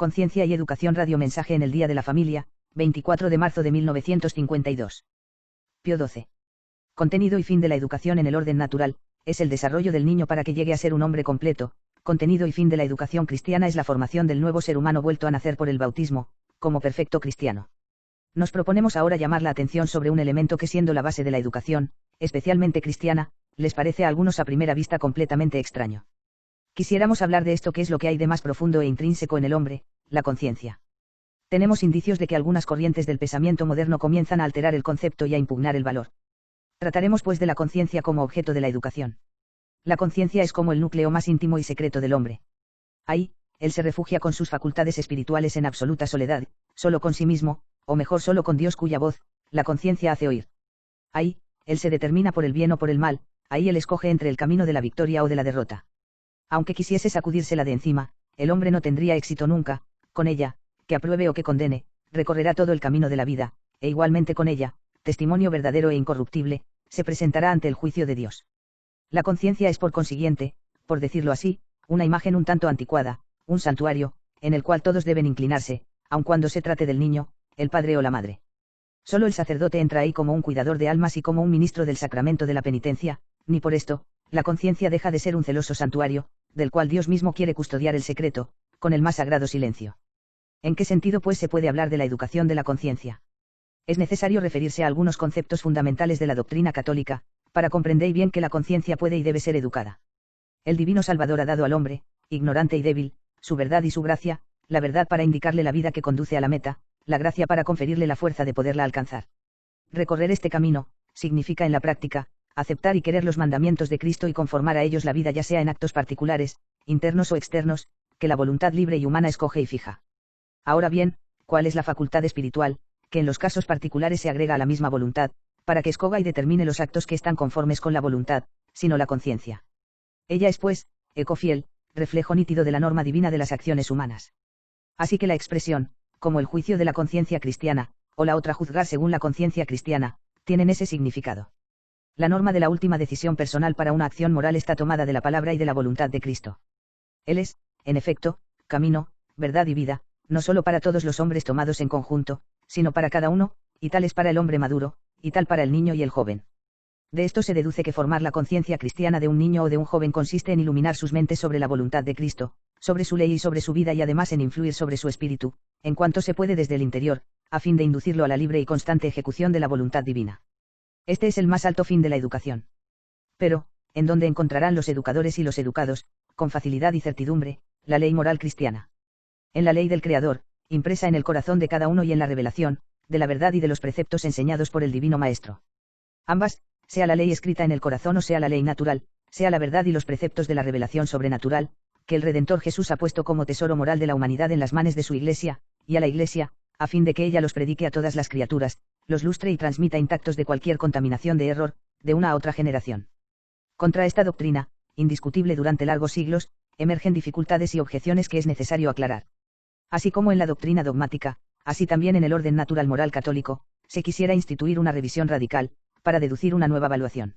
Conciencia y Educación Radiomensaje en el Día de la Familia, 24 de marzo de 1952. Pío XII. Contenido y fin de la educación en el orden natural, es el desarrollo del niño para que llegue a ser un hombre completo. Contenido y fin de la educación cristiana es la formación del nuevo ser humano vuelto a nacer por el bautismo, como perfecto cristiano. Nos proponemos ahora llamar la atención sobre un elemento que, siendo la base de la educación, especialmente cristiana, les parece a algunos a primera vista completamente extraño. Quisiéramos hablar de esto que es lo que hay de más profundo e intrínseco en el hombre, la conciencia. Tenemos indicios de que algunas corrientes del pensamiento moderno comienzan a alterar el concepto y a impugnar el valor. Trataremos pues de la conciencia como objeto de la educación. La conciencia es como el núcleo más íntimo y secreto del hombre. Ahí, él se refugia con sus facultades espirituales en absoluta soledad, solo con sí mismo, o mejor solo con Dios cuya voz, la conciencia hace oír. Ahí, él se determina por el bien o por el mal, ahí él escoge entre el camino de la victoria o de la derrota. Aunque quisiese sacudírsela de encima, el hombre no tendría éxito nunca, con ella, que apruebe o que condene, recorrerá todo el camino de la vida, e igualmente con ella, testimonio verdadero e incorruptible, se presentará ante el juicio de Dios. La conciencia es por consiguiente, por decirlo así, una imagen un tanto anticuada, un santuario, en el cual todos deben inclinarse, aun cuando se trate del niño, el padre o la madre. Solo el sacerdote entra ahí como un cuidador de almas y como un ministro del sacramento de la penitencia, ni por esto, la conciencia deja de ser un celoso santuario, del cual Dios mismo quiere custodiar el secreto, con el más sagrado silencio. ¿En qué sentido pues se puede hablar de la educación de la conciencia? Es necesario referirse a algunos conceptos fundamentales de la doctrina católica, para comprender bien que la conciencia puede y debe ser educada. El Divino Salvador ha dado al hombre, ignorante y débil, su verdad y su gracia, la verdad para indicarle la vida que conduce a la meta, la gracia para conferirle la fuerza de poderla alcanzar. Recorrer este camino, significa en la práctica, aceptar y querer los mandamientos de Cristo y conformar a ellos la vida ya sea en actos particulares, internos o externos, que la voluntad libre y humana escoge y fija. Ahora bien, ¿cuál es la facultad espiritual, que en los casos particulares se agrega a la misma voluntad, para que escoga y determine los actos que están conformes con la voluntad, sino la conciencia? Ella es pues, eco fiel, reflejo nítido de la norma divina de las acciones humanas. Así que la expresión, como el juicio de la conciencia cristiana, o la otra juzgar según la conciencia cristiana, tienen ese significado. La norma de la última decisión personal para una acción moral está tomada de la palabra y de la voluntad de Cristo. Él es, en efecto, camino, verdad y vida, no solo para todos los hombres tomados en conjunto, sino para cada uno, y tal es para el hombre maduro, y tal para el niño y el joven. De esto se deduce que formar la conciencia cristiana de un niño o de un joven consiste en iluminar sus mentes sobre la voluntad de Cristo, sobre su ley y sobre su vida y además en influir sobre su espíritu, en cuanto se puede desde el interior, a fin de inducirlo a la libre y constante ejecución de la voluntad divina. Este es el más alto fin de la educación. Pero, ¿en dónde encontrarán los educadores y los educados, con facilidad y certidumbre, la ley moral cristiana? En la ley del Creador, impresa en el corazón de cada uno y en la revelación, de la verdad y de los preceptos enseñados por el Divino Maestro. Ambas, sea la ley escrita en el corazón o sea la ley natural, sea la verdad y los preceptos de la revelación sobrenatural, que el Redentor Jesús ha puesto como tesoro moral de la humanidad en las manos de su Iglesia, y a la Iglesia, a fin de que ella los predique a todas las criaturas, los lustre y transmita intactos de cualquier contaminación de error, de una a otra generación. Contra esta doctrina, indiscutible durante largos siglos, emergen dificultades y objeciones que es necesario aclarar. Así como en la doctrina dogmática, así también en el orden natural moral católico, se quisiera instituir una revisión radical, para deducir una nueva evaluación.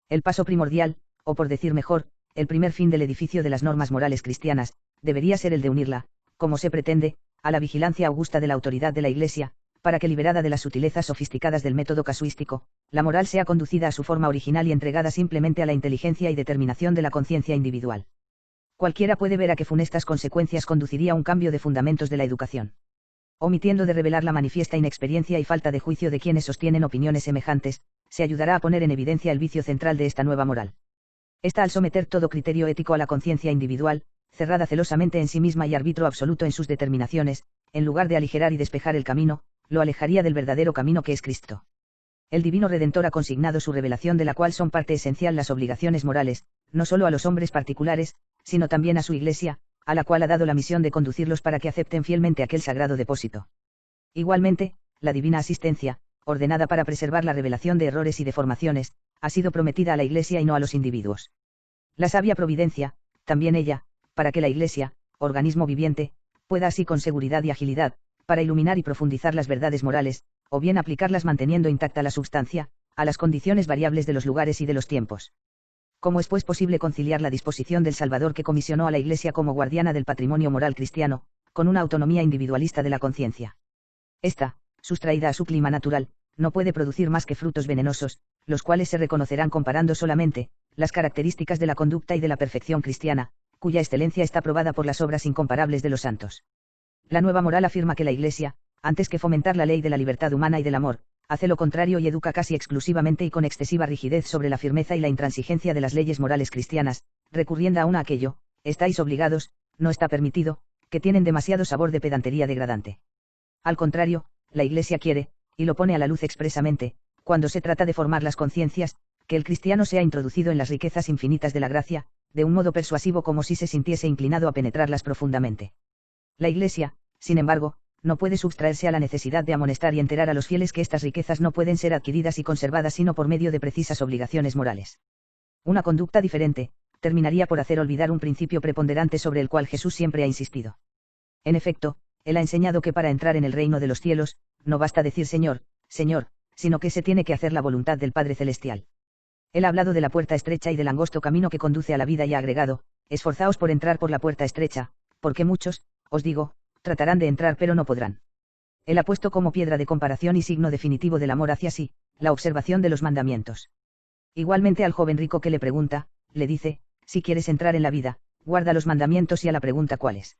El paso primordial, o por decir mejor, el primer fin del edificio de las normas morales cristianas, debería ser el de unirla, como se pretende, a la vigilancia augusta de la autoridad de la Iglesia, para que liberada de las sutilezas sofisticadas del método casuístico, la moral sea conducida a su forma original y entregada simplemente a la inteligencia y determinación de la conciencia individual. Cualquiera puede ver a qué funestas consecuencias conduciría un cambio de fundamentos de la educación. Omitiendo de revelar la manifiesta inexperiencia y falta de juicio de quienes sostienen opiniones semejantes, se ayudará a poner en evidencia el vicio central de esta nueva moral. Esta al someter todo criterio ético a la conciencia individual, cerrada celosamente en sí misma y árbitro absoluto en sus determinaciones, en lugar de aligerar y despejar el camino, lo alejaría del verdadero camino que es Cristo. El Divino Redentor ha consignado su revelación de la cual son parte esencial las obligaciones morales, no solo a los hombres particulares, sino también a su Iglesia, a la cual ha dado la misión de conducirlos para que acepten fielmente aquel sagrado depósito. Igualmente, la divina asistencia, ordenada para preservar la revelación de errores y deformaciones, ha sido prometida a la Iglesia y no a los individuos. La sabia providencia, también ella, para que la Iglesia, organismo viviente, pueda así con seguridad y agilidad, para iluminar y profundizar las verdades morales, o bien aplicarlas manteniendo intacta la substancia, a las condiciones variables de los lugares y de los tiempos. ¿Cómo es pues posible conciliar la disposición del Salvador que comisionó a la Iglesia como guardiana del patrimonio moral cristiano, con una autonomía individualista de la conciencia. Esta, sustraída a su clima natural, no puede producir más que frutos venenosos, los cuales se reconocerán comparando solamente las características de la conducta y de la perfección cristiana, cuya excelencia está probada por las obras incomparables de los santos. La nueva moral afirma que la Iglesia, antes que fomentar la ley de la libertad humana y del amor, hace lo contrario y educa casi exclusivamente y con excesiva rigidez sobre la firmeza y la intransigencia de las leyes morales cristianas, recurriendo aún a aquello, estáis obligados, no está permitido, que tienen demasiado sabor de pedantería degradante. Al contrario, la Iglesia quiere, y lo pone a la luz expresamente, cuando se trata de formar las conciencias, que el cristiano sea introducido en las riquezas infinitas de la gracia, de un modo persuasivo como si se sintiese inclinado a penetrarlas profundamente. La Iglesia, sin embargo, no puede sustraerse a la necesidad de amonestar y enterar a los fieles que estas riquezas no pueden ser adquiridas y conservadas sino por medio de precisas obligaciones morales. Una conducta diferente, terminaría por hacer olvidar un principio preponderante sobre el cual Jesús siempre ha insistido. En efecto, Él ha enseñado que para entrar en el reino de los cielos, no basta decir Señor, Señor, sino que se tiene que hacer la voluntad del Padre Celestial. Él ha hablado de la puerta estrecha y del angosto camino que conduce a la vida y ha agregado, esforzaos por entrar por la puerta estrecha, porque muchos, os digo, tratarán de entrar pero no podrán. Él ha puesto como piedra de comparación y signo definitivo del amor hacia sí, la observación de los mandamientos. Igualmente al joven rico que le pregunta, le dice, si quieres entrar en la vida, guarda los mandamientos y a la pregunta ¿cuáles?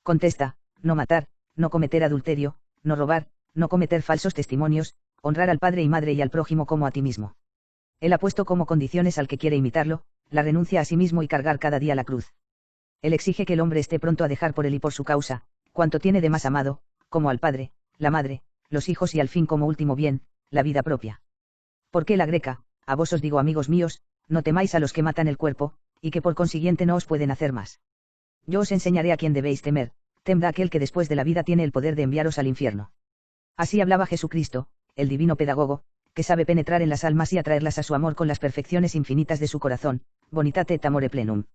Contesta, no matar, no cometer adulterio, no robar, no cometer falsos testimonios, honrar al padre y madre y al prójimo como a ti mismo. Él ha puesto como condiciones al que quiere imitarlo, la renuncia a sí mismo y cargar cada día la cruz. Él exige que el hombre esté pronto a dejar por él y por su causa, cuanto tiene de más amado, como al padre, la madre, los hijos y al fin como último bien, la vida propia. Porque la greca, a vos os digo amigos míos, no temáis a los que matan el cuerpo, y que por consiguiente no os pueden hacer más. Yo os enseñaré a quién debéis temer, temed a aquel que después de la vida tiene el poder de enviaros al infierno. Así hablaba Jesucristo, el divino pedagogo, que sabe penetrar en las almas y atraerlas a su amor con las perfecciones infinitas de su corazón, bonitate et amore plenum.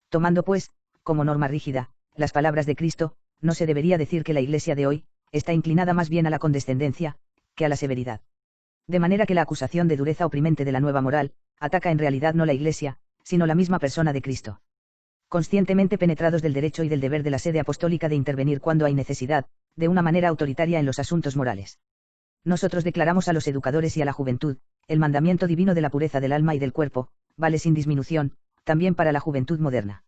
Tomando pues, como norma rígida, las palabras de Cristo, no se debería decir que la Iglesia de hoy, está inclinada más bien a la condescendencia, que a la severidad. De manera que la acusación de dureza oprimente de la nueva moral, ataca en realidad no la Iglesia, sino la misma persona de Cristo. Conscientemente penetrados del derecho y del deber de la sede apostólica de intervenir cuando hay necesidad, de una manera autoritaria en los asuntos morales. Nosotros declaramos a los educadores y a la juventud, el mandamiento divino de la pureza del alma y del cuerpo, vale sin disminución, también para la juventud moderna.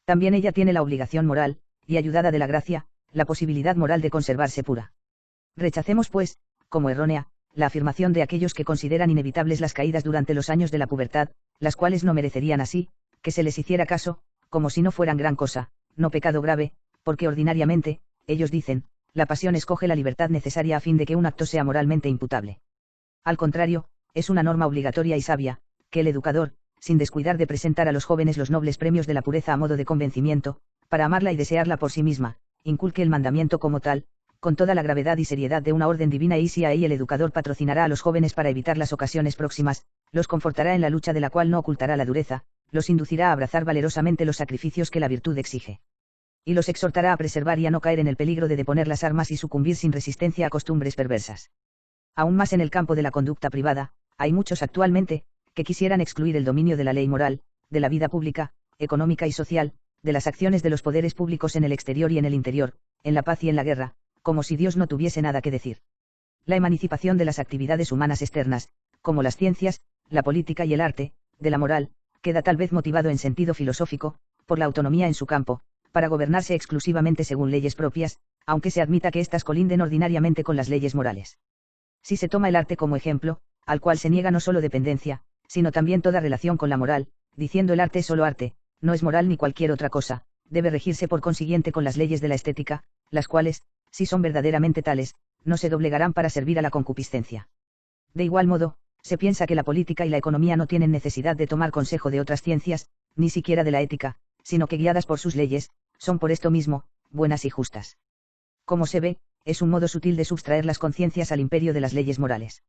También ella tiene la obligación moral, y ayudada de la gracia, la posibilidad moral de conservarse pura. Rechacemos pues, como errónea, la afirmación de aquellos que consideran inevitables las caídas durante los años de la pubertad, las cuales no merecerían así, que se les hiciera caso, como si no fueran gran cosa, no pecado grave, porque ordinariamente, ellos dicen, la pasión escoge la libertad necesaria a fin de que un acto sea moralmente imputable. Al contrario, es una norma obligatoria y sabia, que el educador, sin descuidar de presentar a los jóvenes los nobles premios de la pureza a modo de convencimiento, para amarla y desearla por sí misma, inculque el mandamiento como tal, con toda la gravedad y seriedad de una orden divina y si ahí el educador patrocinará a los jóvenes para evitar las ocasiones próximas, los confortará en la lucha de la cual no ocultará la dureza, los inducirá a abrazar valerosamente los sacrificios que la virtud exige. Y los exhortará a preservar y a no caer en el peligro de deponer las armas y sucumbir sin resistencia a costumbres perversas. Aún más en el campo de la conducta privada, hay muchos actualmente, que quisieran excluir el dominio de la ley moral, de la vida pública, económica y social, de las acciones de los poderes públicos en el exterior y en el interior, en la paz y en la guerra, como si Dios no tuviese nada que decir. La emancipación de las actividades humanas externas, como las ciencias, la política y el arte, de la moral, queda tal vez motivado en sentido filosófico, por la autonomía en su campo, para gobernarse exclusivamente según leyes propias, aunque se admita que éstas colinden ordinariamente con las leyes morales. Si se toma el arte como ejemplo, al cual se niega no solo dependencia, sino también toda relación con la moral, diciendo el arte es solo arte, no es moral ni cualquier otra cosa, debe regirse por consiguiente con las leyes de la estética, las cuales, si son verdaderamente tales, no se doblegarán para servir a la concupiscencia. De igual modo, se piensa que la política y la economía no tienen necesidad de tomar consejo de otras ciencias, ni siquiera de la ética, sino que guiadas por sus leyes, son por esto mismo, buenas y justas. Como se ve, es un modo sutil de sustraer las conciencias al imperio de las leyes morales.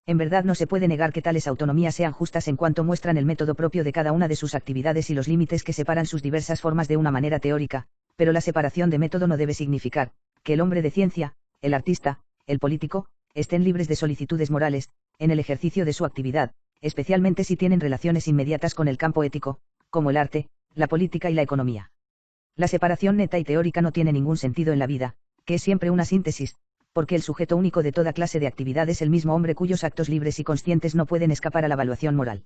En verdad no se puede negar que tales autonomías sean justas en cuanto muestran el método propio de cada una de sus actividades y los límites que separan sus diversas formas de una manera teórica, pero la separación de método no debe significar, que el hombre de ciencia, el artista, el político, estén libres de solicitudes morales, en el ejercicio de su actividad, especialmente si tienen relaciones inmediatas con el campo ético, como el arte, la política y la economía. La separación neta y teórica no tiene ningún sentido en la vida, que es siempre una síntesis, porque el sujeto único de toda clase de actividad es el mismo hombre cuyos actos libres y conscientes no pueden escapar a la evaluación moral.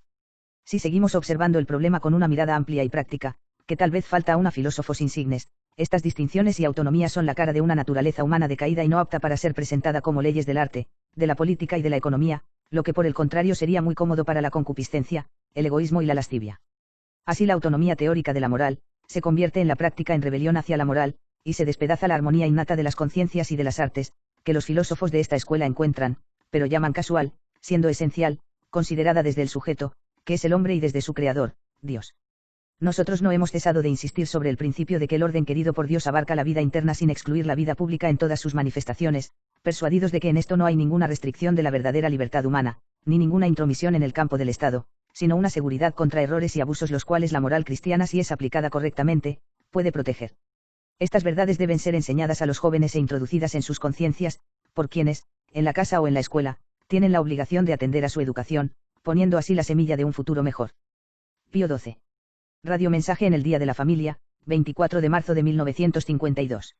Si seguimos observando el problema con una mirada amplia y práctica, que tal vez falta a una filósofos insignes, estas distinciones y autonomía son la cara de una naturaleza humana decaída y no apta para ser presentada como leyes del arte, de la política y de la economía, lo que por el contrario sería muy cómodo para la concupiscencia, el egoísmo y la lascivia. Así la autonomía teórica de la moral, se convierte en la práctica en rebelión hacia la moral, y se despedaza la armonía innata de las conciencias y de las artes, que los filósofos de esta escuela encuentran, pero llaman casual, siendo esencial, considerada desde el sujeto, que es el hombre y desde su creador, Dios. Nosotros no hemos cesado de insistir sobre el principio de que el orden querido por Dios abarca la vida interna sin excluir la vida pública en todas sus manifestaciones, persuadidos de que en esto no hay ninguna restricción de la verdadera libertad humana, ni ninguna intromisión en el campo del Estado, sino una seguridad contra errores y abusos los cuales la moral cristiana, si es aplicada correctamente, puede proteger. Estas verdades deben ser enseñadas a los jóvenes e introducidas en sus conciencias, por quienes, en la casa o en la escuela, tienen la obligación de atender a su educación, poniendo así la semilla de un futuro mejor. Pío XII. Radiomensaje en el Día de la Familia, 24 de marzo de 1952.